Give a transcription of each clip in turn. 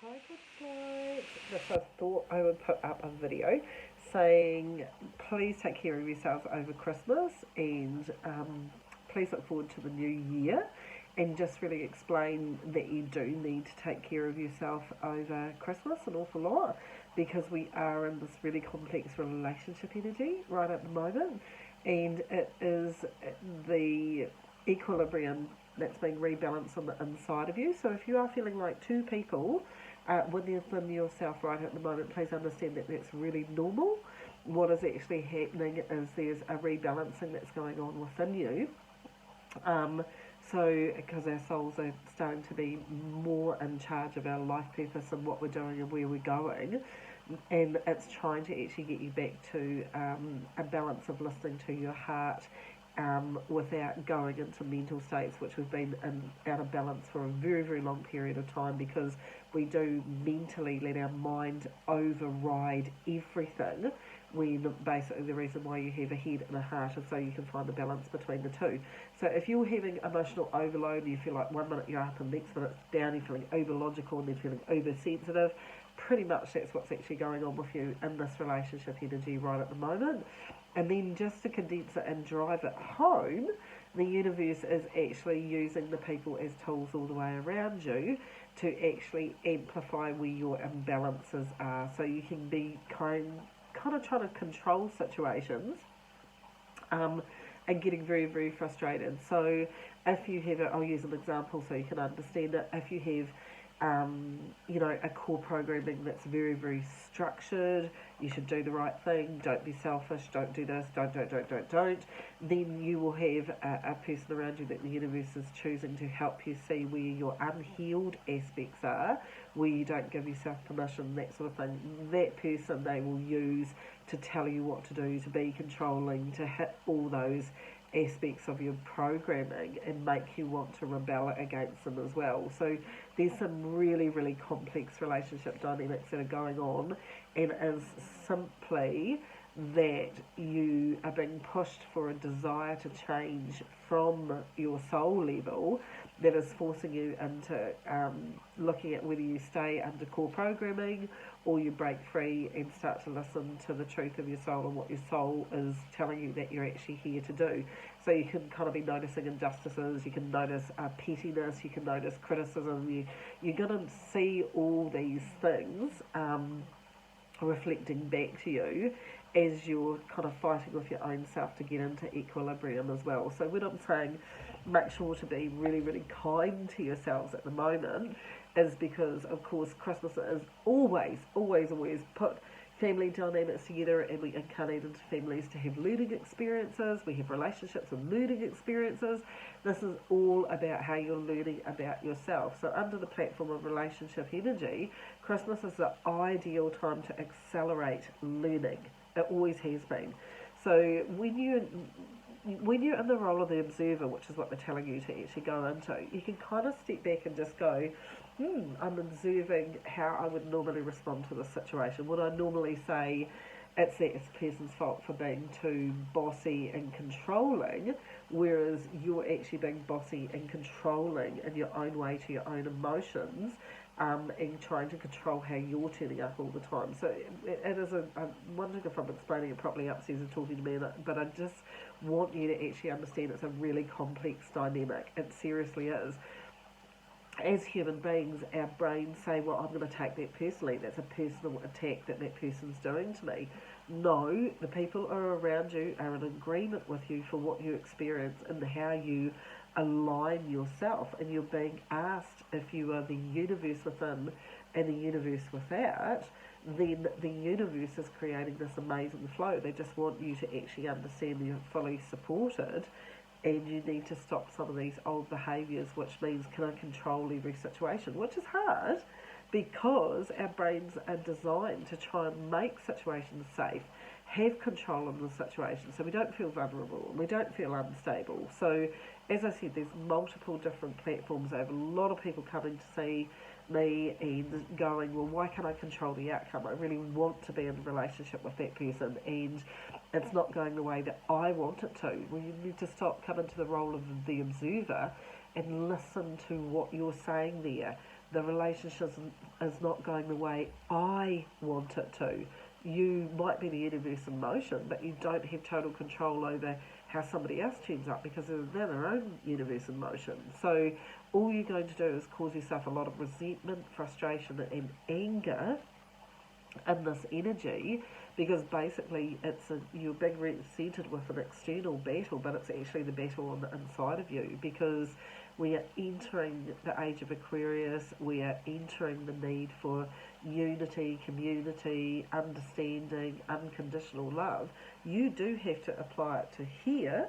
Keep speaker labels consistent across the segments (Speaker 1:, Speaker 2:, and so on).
Speaker 1: Hi, good guys. This I thought I would put up a video saying please take care of yourselves over Christmas and please look forward to the new year and just really explain that you do need to take care of yourself over Christmas an awful lot because we are in this really complex relationship energy right at the moment and it is the equilibrium that's being rebalanced on the inside of you. So if you are feeling like two people within yourself right at the moment, please understand that that's really normal. What is actually happening is there's a rebalancing that's going on within you. Um, because our souls are starting to be more in charge of our life purpose and what we're doing and where we're going, and it's trying to actually get you back to a balance of listening to your heart without going into mental states which we've been out of balance for a very, very long period of time because we do mentally let our mind override everything when basically the reason why you have a head and a heart is so you can find the balance between the two. So if you're having emotional overload and you feel like one minute you're up and the next minute it's down, you're feeling over logical and then feeling oversensitive, pretty much that's what's actually going on with you in this relationship energy right at the moment. And then just to condense it and drive it home, the universe is actually using the people as tools all the way around you to actually amplify where your imbalances are. So you can be kind of trying to control situations um, and getting very, very frustrated. So if you have, I'll use an example so you can understand it. If you have a core programming that's very, very structured. You should do the right thing. Don't be selfish. Don't do this. Don't. Then you will have a person around you that the universe is choosing to help you see where your unhealed aspects are, where you don't give yourself permission, that sort of thing. That person they will use to tell you what to do, to be controlling, to hit all those aspects of your programming and make you want to rebel against them as well. So there's some really, really complex relationship dynamics that are going on, and it is simply that you are being pushed for a desire to change from your soul level that is forcing you into looking at whether you stay under core programming or you break free and start to listen to the truth of your soul and what your soul is telling you that you're actually here to do. So you can kind of be noticing injustices, you can notice pettiness, you can notice criticism, you're going to see all these things reflecting back to you as you're kind of fighting with your own self to get into equilibrium as well. So when I'm saying make sure to be really, really kind to yourselves at the moment is because, of course, Christmas is always, always, always put family dynamics together and we incarnate into families to have learning experiences, we have relationships and learning experiences. This is all about how you're learning about yourself. So under the platform of relationship energy, Christmas is the ideal time to accelerate learning. It always has been. So when you're in the role of the observer, which is what they're telling you to actually go into, you can kind of step back and just go, I'm observing how I would normally respond to this situation. Would I normally say it's that it's a person's fault for being too bossy and controlling, whereas you're actually being bossy and controlling in your own way to your own emotions, and trying to control how you're turning up all the time. So it is I'm wondering if I'm explaining it properly upstairs and talking to me, but I just want you to actually understand it's a really complex dynamic. It seriously is. As human beings, our brains say, well, I'm going to take that personally. That's a personal attack that person's doing to me. No, the people are around you are in agreement with you for what you experience and how you align yourself. And you're being asked if you are the universe within and the universe without, then the universe is creating this amazing flow. They just want you to actually understand you're fully supported and you need to stop some of these old behaviours, which means can I control every situation, which is hard because our brains are designed to try and make situations safe, have control in the situation so we don't feel vulnerable and we don't feel unstable. So as I said, there's multiple different platforms. I have a lot of people coming to see me and going, well, why can't I control the outcome? I really want to be in a relationship with that person and it's not going the way that I want it to. Well, you need to stop coming to the role of the observer and listen to what you're saying there. the relationship is not going the way I want it to. You might be the universe in motion, but you don't have total control over how somebody else turns up because they're their own universe in motion. So all you're going to do is cause yourself a lot of resentment, frustration, and anger in this energy, because basically you're being represented with an external battle, but it's actually the battle on the inside of you, because we are entering the age of Aquarius. We are entering the need for unity, community, understanding, unconditional love. You do have to apply it to here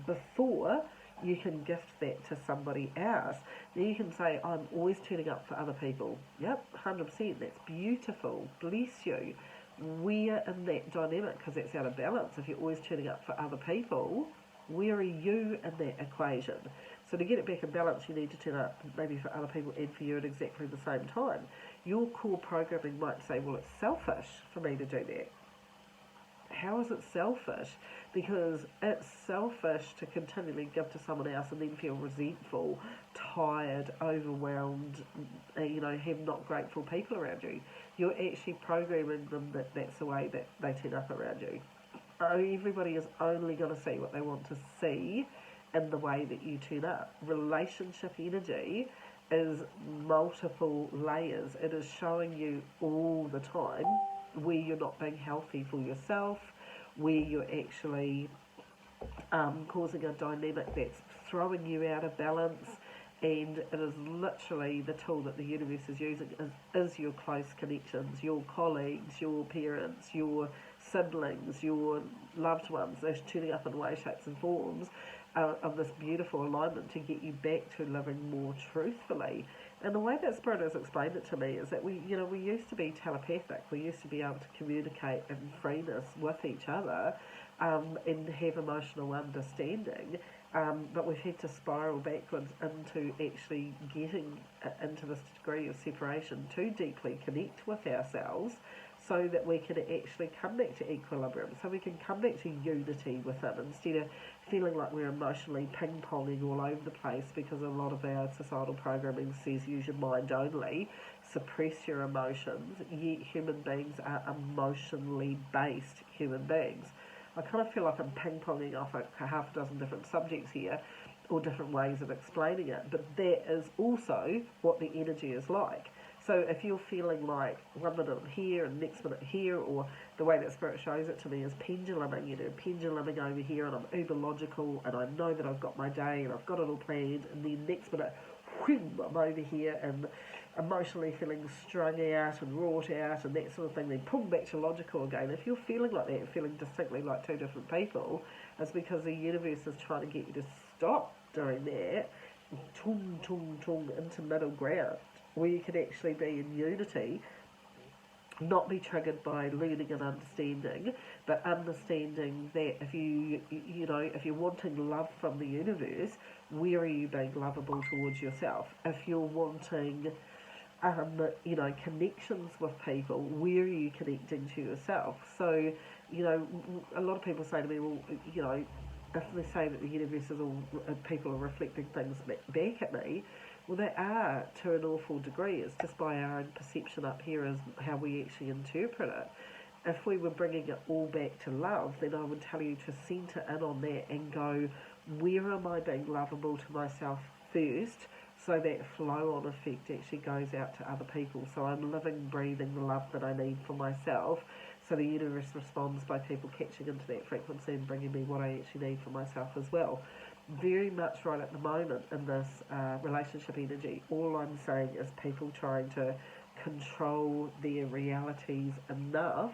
Speaker 1: before you can gift that to somebody else. Now you can say, I'm always turning up for other people. Yep, 100%, that's beautiful, bless you. We're in that dynamic because that's out of balance. If you're always turning up for other people, where are you in that equation? So to get it back in balance, you need to turn up maybe for other people and for you at exactly the same time. Your core programming might say, well, it's selfish for me to do that. How is it selfish? Because it's selfish to continually give to someone else and then feel resentful, tired, overwhelmed, have not grateful people around you. You're actually programming them that that's the way that they turn up around you. Everybody is only going to see what they want to see in the way that you turn up. Relationship energy is multiple layers. It is showing you all the time where you're not being healthy for yourself, where you're actually causing a dynamic that's throwing you out of balance, and it is literally the tool that the universe is using is your close connections, your colleagues, your parents, your siblings, your loved ones. They're tuning up in ways, shapes and forms of this beautiful alignment to get you back to living more truthfully. And the way that Spirit has explained it to me is that we used to be telepathic. We used to be able to communicate in freeness with each other and have emotional understanding. But we've had to spiral backwards into actually getting into this degree of separation to deeply connect with ourselves, so that we can actually come back to equilibrium, so we can come back to unity within, instead of feeling like we're emotionally ping-ponging all over the place, because a lot of our societal programming says use your mind only, suppress your emotions, yet human beings are emotionally based human beings. I kind of feel like I'm ping-ponging off a half a dozen different subjects here, or different ways of explaining it, but that is also what the energy is like. So if you're feeling like 1 minute I'm here and next minute here, or the way that Spirit shows it to me is penduluming, penduluming over here, and I'm uber logical and I know that I've got my day and I've got it all planned, and then next minute, whoom, I'm over here and emotionally feeling strung out and wrought out and that sort of thing, then pull back to logical again. If you're feeling like that, feeling distinctly like two different people, it's because the universe is trying to get you to stop doing that, tung, tung, tung, into middle ground, where you can actually be in unity, not be triggered by learning and understanding, but understanding that if if you're wanting love from the universe, where are you being lovable towards yourself? If you're wanting connections with people, where are you connecting to yourself? So, a lot of people say to me, well, if they say that the universe is all, people are reflecting things back at me, well, they are to an awful degree. It's just by our own perception up here as how we actually interpret it. If we were bringing it all back to love, then I would tell you to centre in on that and go, where am I being lovable to myself first, so that flow-on effect actually goes out to other people. So I'm living, breathing the love that I need for myself, so the universe responds by people catching into that frequency and bringing me what I actually need for myself as well. Very much right at the moment in this relationship energy, all I'm saying is people trying to control their realities enough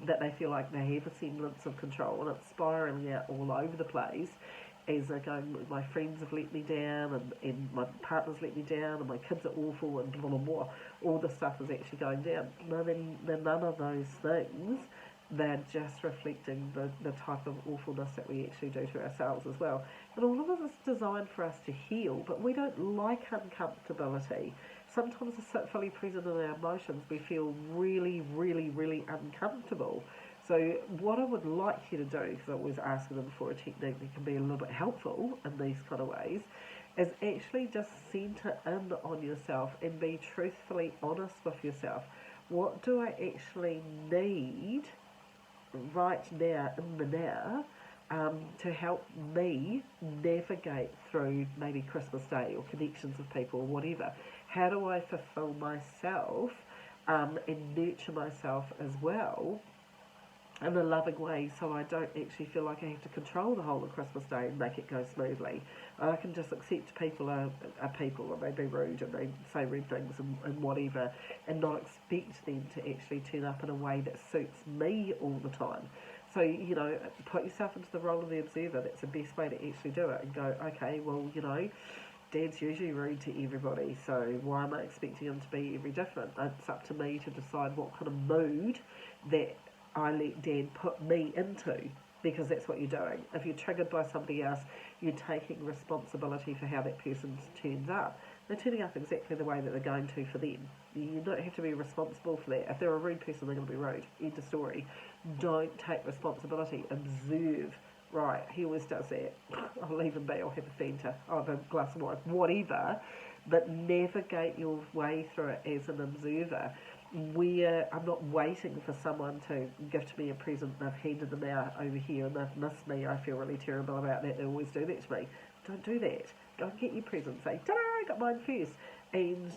Speaker 1: that they feel like they have a semblance of control, and it's spiraling out all over the place as they're going, my friends have let me down, and my partner's let me down, and my kids are awful, and blah, blah, blah. All this stuff is actually going down. No, they're none of those things. They're just reflecting the type of awfulness that we actually do to ourselves as well. And all of this is designed for us to heal, but we don't like uncomfortability. Sometimes it's fully present in our emotions. We feel really, really, really uncomfortable. So what I would like you to do, because I was asking them for a technique that can be a little bit helpful in these kind of ways, is actually just centre in on yourself and be truthfully honest with yourself. What do I actually need right now, in the now, to help me navigate through maybe Christmas Day or connections with people or whatever? How do I fulfill myself and nurture myself as well in a loving way, so I don't actually feel like I have to control the whole of Christmas Day and make it go smoothly? I can just accept people are people and they be rude and they say rude things and whatever, and not expect them to actually turn up in a way that suits me all the time. So, put yourself into the role of the observer. That's the best way to actually do it, and go, okay, well, Dad's usually rude to everybody, so why am I expecting him to be every different? It's up to me to decide what kind of mood that I let Dad put me into, because that's what you're doing. If you're triggered by somebody else, you're taking responsibility for how that person turns up. They're turning up exactly the way that they're going to for them. You don't have to be responsible for that. If they're a rude person, they're going to be rude. End of story. Don't take responsibility. Observe. Right, he always does that. I'll leave him be. I'll have a Fanta. I'll have a glass of wine. Whatever. But navigate your way through it as an observer, where I'm not waiting for someone to gift me a present and I've handed them out over here and they've missed me. I feel really terrible about that. They always do that to me. Don't do that. Go and get your present. Say, ta-da, I got mine first. And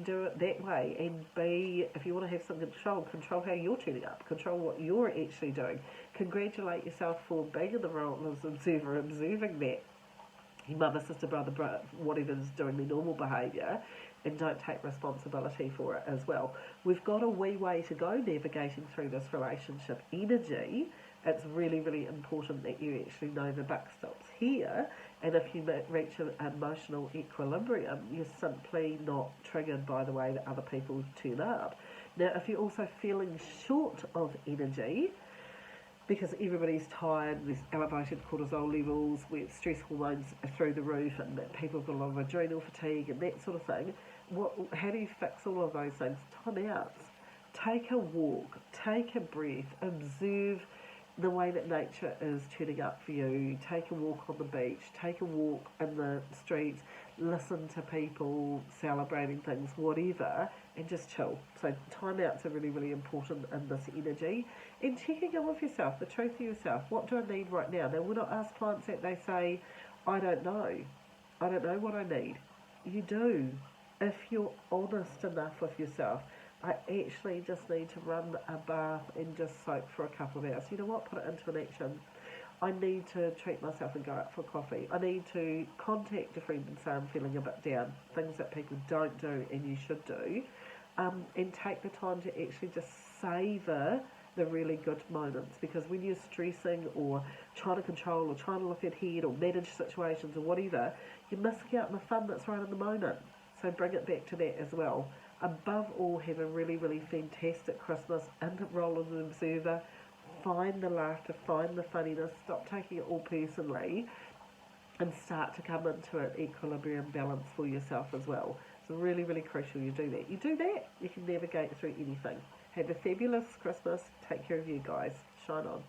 Speaker 1: do it that way. And if you want to have some control how you're turning up. Control what you're actually doing. Congratulate yourself for being in the role as observer, observing that your mother, sister, brother, whatever's doing the normal behaviour, and don't take responsibility for it as well. We've got a wee way to go navigating through this relationship energy. It's really, really important that you actually know the buck stops here, and if you reach an emotional equilibrium, you're simply not triggered by the way that other people turn up. Now, if you're also feeling short of energy, because everybody's tired, there's elevated cortisol levels, where stress hormones are through the roof, and that people have got a lot of adrenal fatigue and that sort of thing. How do you fix all of those things? Time outs. Take a walk, take a breath, observe the way that nature is turning up for you. Take a walk on the beach, take a walk in the streets, listen to people celebrating things, whatever, and just chill. So time outs are really, really important in this energy. And checking in with yourself, the truth of yourself. What do I need right now? Now, when I ask clients that, they say, I don't know. I don't know what I need. You do. If you're honest enough with yourself, I actually just need to run a bath and just soak for a couple of hours. You know what? Put it into an action. I need to treat myself and go out for coffee. I need to contact a friend and say I'm feeling a bit down. Things that people don't do and you should do. And take the time to actually just savour the really good moments, because when you're stressing or trying to control or trying to look ahead or manage situations or whatever, you're missing out on the fun that's right in the moment. So bring it back to that as well. Above all, have a really, really fantastic Christmas in the role of an observer. Find the laughter, find the funniness, stop taking it all personally, and start to come into an equilibrium balance for yourself as well. It's really, really crucial you do that. You do that, you can navigate through anything. Have a fabulous Christmas. Take care of you guys. Shine on.